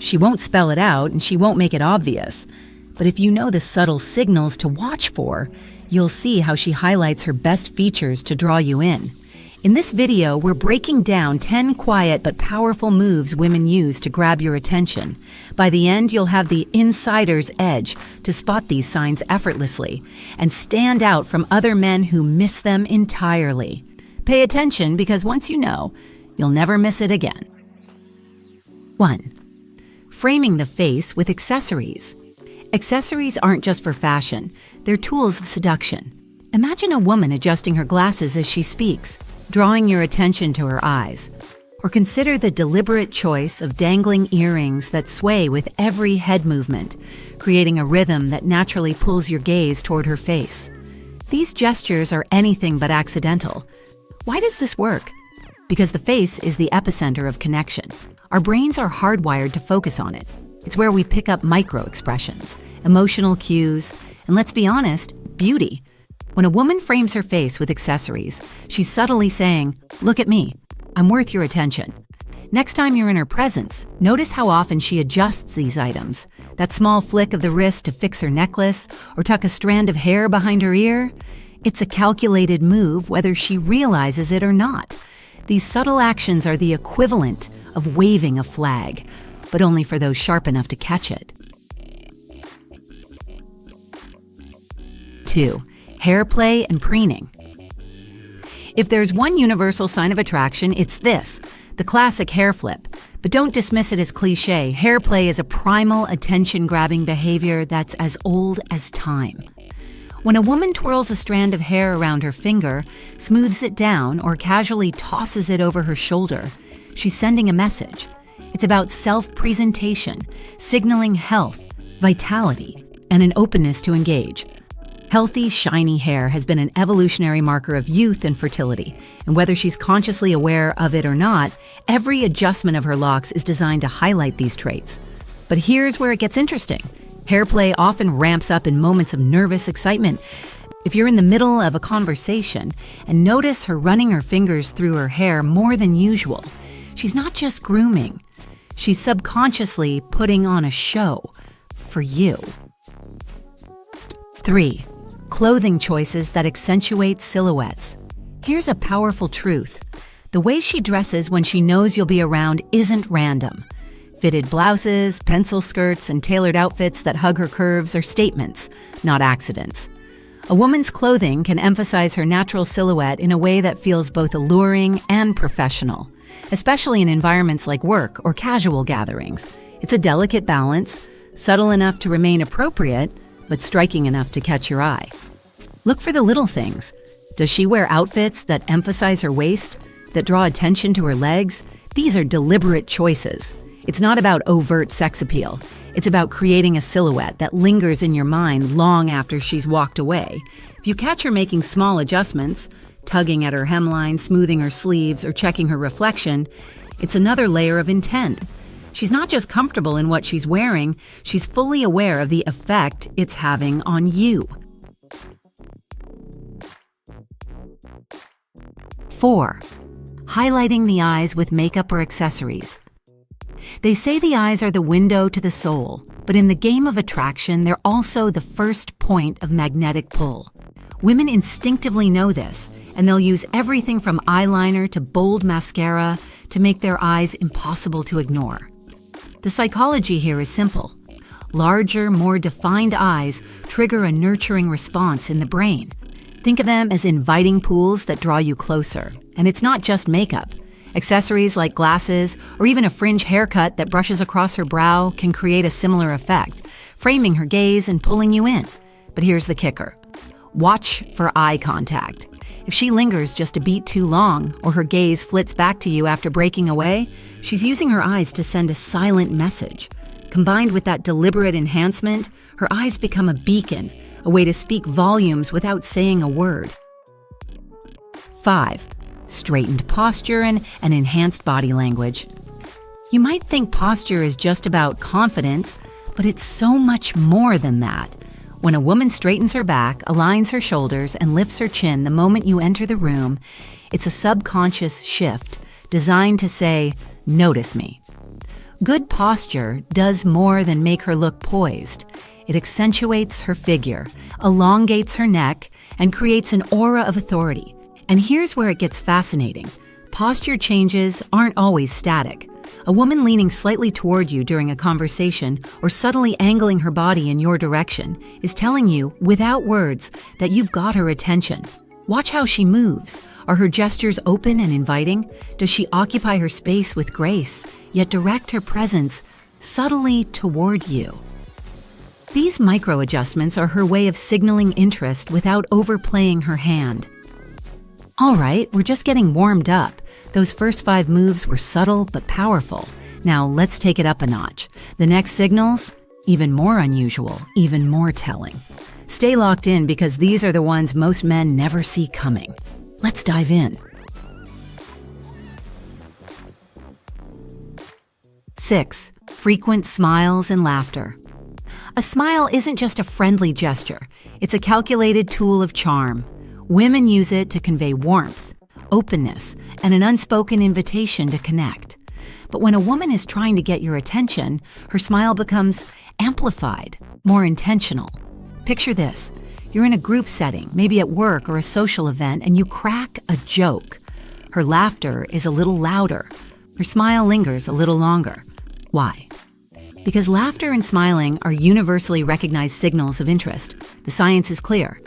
She won't spell it out and she won't make it obvious. But if you know the subtle signals to watch for, you'll see how she highlights her best features to draw you in. In this video, we're breaking down 10 quiet but powerful moves women use to grab your attention. By the end, you'll have the insider's edge to spot these signs effortlessly and stand out from other men who miss them entirely. Pay attention because once you know, you'll never miss it again. 1. Framing the face with accessories. Accessories aren't just for fashion, they're tools of seduction. Imagine a woman adjusting her glasses as she speaks, drawing your attention to her eyes. Or consider the deliberate choice of dangling earrings that sway with every head movement, creating a rhythm that naturally pulls your gaze toward her face. These gestures are anything but accidental. Why does this work? Because the face is the epicenter of connection. Our brains are hardwired to focus on it. It's where we pick up micro-expressions, emotional cues, and let's be honest, beauty. When a woman frames her face with accessories, she's subtly saying, "Look at me, I'm worth your attention." Next time you're in her presence, notice how often she adjusts these items. That small flick of the wrist to fix her necklace or tuck a strand of hair behind her ear. It's a calculated move whether she realizes it or not. These subtle actions are the equivalent of waving a flag, but only for those sharp enough to catch it. 2. Hairplay and preening. If there's one universal sign of attraction, it's this, the classic hair flip. But don't dismiss it as cliche. Hairplay is a primal, attention-grabbing behavior that's as old as time. When a woman twirls a strand of hair around her finger, smooths it down, or casually tosses it over her shoulder, she's sending a message. It's about self-presentation, signaling health, vitality, and an openness to engage. Healthy, shiny hair has been an evolutionary marker of youth and fertility, and whether she's consciously aware of it or not, every adjustment of her locks is designed to highlight these traits. But here's where it gets interesting. Hairplay often ramps up in moments of nervous excitement. If you're in the middle of a conversation and notice her running her fingers through her hair more than usual, she's not just grooming, she's subconsciously putting on a show for you. 3. Clothing choices that accentuate silhouettes. Here's a powerful truth. The way she dresses when she knows you'll be around isn't random. Fitted blouses, pencil skirts, and tailored outfits that hug her curves are statements, not accidents. A woman's clothing can emphasize her natural silhouette in a way that feels both alluring and professional, especially in environments like work or casual gatherings. It's a delicate balance, subtle enough to remain appropriate, but striking enough to catch your eye. Look for the little things. Does she wear outfits that emphasize her waist, that draw attention to her legs? These are deliberate choices. It's not about overt sex appeal. It's about creating a silhouette that lingers in your mind long after she's walked away. If you catch her making small adjustments, tugging at her hemline, smoothing her sleeves, or checking her reflection, it's another layer of intent. She's not just comfortable in what she's wearing, she's fully aware of the effect it's having on you. 4. Highlighting the eyes with makeup or accessories. They say the eyes are the window to the soul, but in the game of attraction, they're also the first point of magnetic pull. Women instinctively know this, and they'll use everything from eyeliner to bold mascara to make their eyes impossible to ignore. The psychology here is simple. Larger, more defined eyes trigger a nurturing response in the brain. Think of them as inviting pools that draw you closer. And it's not just makeup. Accessories like glasses or even a fringe haircut that brushes across her brow can create a similar effect, framing her gaze and pulling you in. But here's the kicker. Watch for eye contact. If she lingers just a beat too long or her gaze flits back to you after breaking away, she's using her eyes to send a silent message. Combined with that deliberate enhancement, her eyes become a beacon, a way to speak volumes without saying a word. 5. Straightened posture and an enhanced body language. You might think posture is just about confidence, but it's so much more than that. When a woman straightens her back, aligns her shoulders, and lifts her chin the moment you enter the room, it's a subconscious shift designed to say, "Notice me." Good posture does more than make her look poised. It accentuates her figure, elongates her neck, and creates an aura of authority. And here's where it gets fascinating. Posture changes aren't always static. A woman leaning slightly toward you during a conversation or subtly angling her body in your direction is telling you, without words, that you've got her attention. Watch how she moves. Are her gestures open and inviting? Does she occupy her space with grace, yet direct her presence subtly toward you? These micro-adjustments are her way of signaling interest without overplaying her hand. All right, we're just getting warmed up. Those first 5 moves were subtle but powerful. Now let's take it up a notch. The next signals, even more unusual, even more telling. Stay locked in because these are the ones most men never see coming. Let's dive in. 6. Frequent smiles and laughter. A smile isn't just a friendly gesture. It's a calculated tool of charm. Women use it to convey warmth, openness, and an unspoken invitation to connect. But when a woman is trying to get your attention, her smile becomes amplified, more intentional. Picture this. You're in a group setting, maybe at work or a social event, and you crack a joke. Her laughter is a little louder. Her smile lingers a little longer. Why? Because laughter and smiling are universally recognized signals of interest. The science is clear.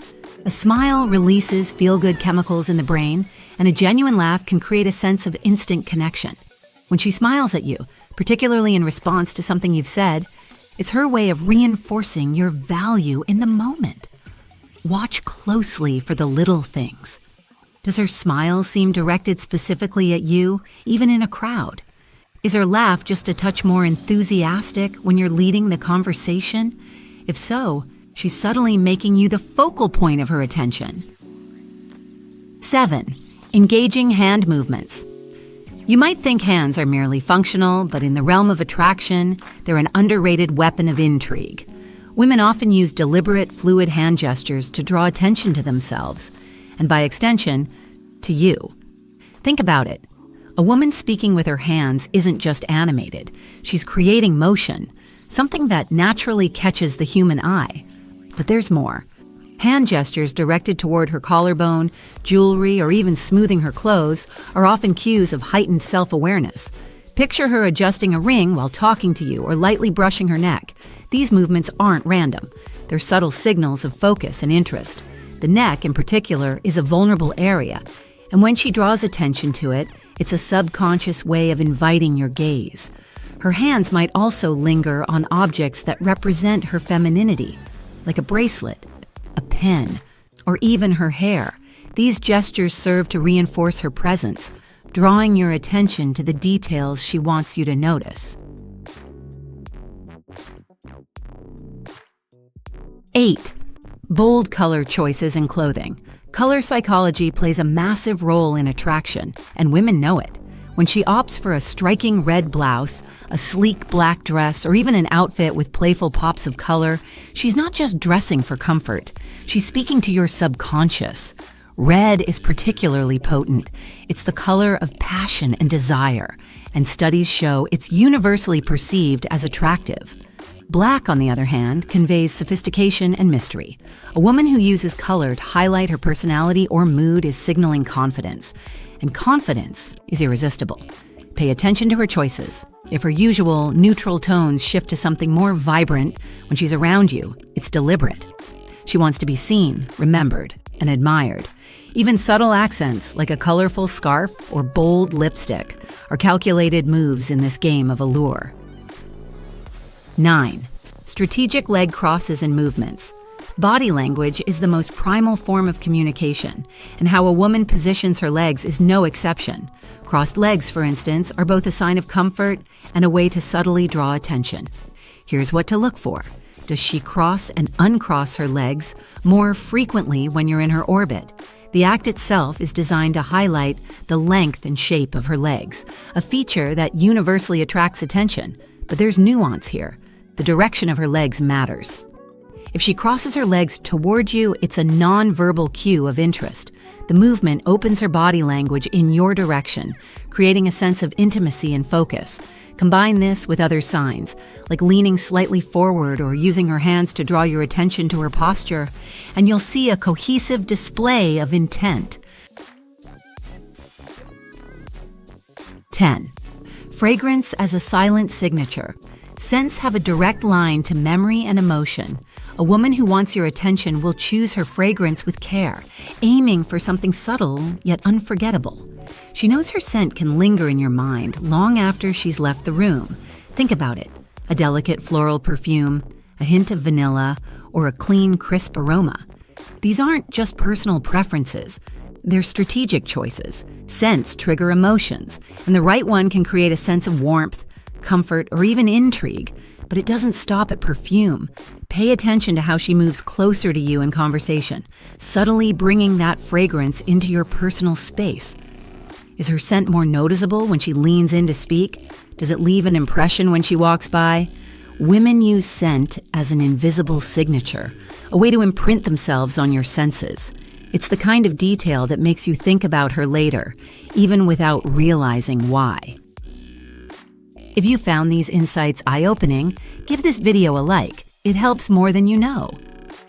A smile releases feel-good chemicals in the brain, and a genuine laugh can create a sense of instant connection. When she smiles at you, particularly in response to something you've said, it's her way of reinforcing your value in the moment. Watch closely for the little things. Does her smile seem directed specifically at you, even in a crowd? Is her laugh just a touch more enthusiastic when you're leading the conversation? If so, she's subtly making you the focal point of her attention. 7. Engaging hand movements. You might think hands are merely functional, but in the realm of attraction, they're an underrated weapon of intrigue. Women often use deliberate, fluid hand gestures to draw attention to themselves, and by extension, to you. Think about it. A woman speaking with her hands isn't just animated. She's creating motion, something that naturally catches the human eye. But there's more. Hand gestures directed toward her collarbone, jewelry, or even smoothing her clothes are often cues of heightened self-awareness. Picture her adjusting a ring while talking to you or lightly brushing her neck. These movements aren't random. They're subtle signals of focus and interest. The neck, in particular, is a vulnerable area, and when she draws attention to it, it's a subconscious way of inviting your gaze. Her hands might also linger on objects that represent her femininity, like a bracelet, a pen, or even her hair. These gestures serve to reinforce her presence, drawing your attention to the details she wants you to notice. 8. Bold color choices in clothing. Color psychology plays a massive role in attraction, and women know it. When she opts for a striking red blouse, a sleek black dress, or even an outfit with playful pops of color, she's not just dressing for comfort. She's speaking to your subconscious. Red is particularly potent. It's the color of passion and desire, and studies show it's universally perceived as attractive. Black, on the other hand, conveys sophistication and mystery. A woman who uses color to highlight her personality or mood is signaling confidence. And confidence is irresistible. Pay attention to her choices. If her usual neutral tones shift to something more vibrant when she's around you, it's deliberate. She wants to be seen, remembered, and admired. Even subtle accents like a colorful scarf or bold lipstick are calculated moves in this game of allure. 9. Strategic leg crosses and movements. Body language is the most primal form of communication, and how a woman positions her legs is no exception. Crossed legs, for instance, are both a sign of comfort and a way to subtly draw attention. Here's what to look for. Does she cross and uncross her legs more frequently when you're in her orbit? The act itself is designed to highlight the length and shape of her legs, a feature that universally attracts attention. But there's nuance here. The direction of her legs matters. If she crosses her legs toward you, it's a nonverbal cue of interest. The movement opens her body language in your direction, creating a sense of intimacy and focus. Combine this with other signs, like leaning slightly forward or using her hands to draw your attention to her posture, and you'll see a cohesive display of intent. 10. Fragrance as a silent signature. Scents have a direct line to memory and emotion. A woman who wants your attention will choose her fragrance with care, aiming for something subtle yet unforgettable. She knows her scent can linger in your mind long after she's left the room. Think about it: a delicate floral perfume, a hint of vanilla, or a clean, crisp aroma. These aren't just personal preferences. They're strategic choices. Scents trigger emotions, and the right one can create a sense of warmth, comfort, or even intrigue. But it doesn't stop at perfume. Pay attention to how she moves closer to you in conversation, subtly bringing that fragrance into your personal space. Is her scent more noticeable when she leans in to speak? Does it leave an impression when she walks by? Women use scent as an invisible signature, a way to imprint themselves on your senses. It's the kind of detail that makes you think about her later, even without realizing why. If you found these insights eye-opening, give this video a like. It helps more than you know.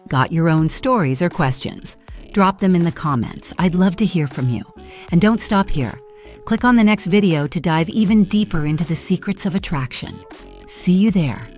Got your own stories or questions? Drop them in the comments. I'd love to hear from you. And don't stop here. Click on the next video to dive even deeper into the secrets of attraction. See you there.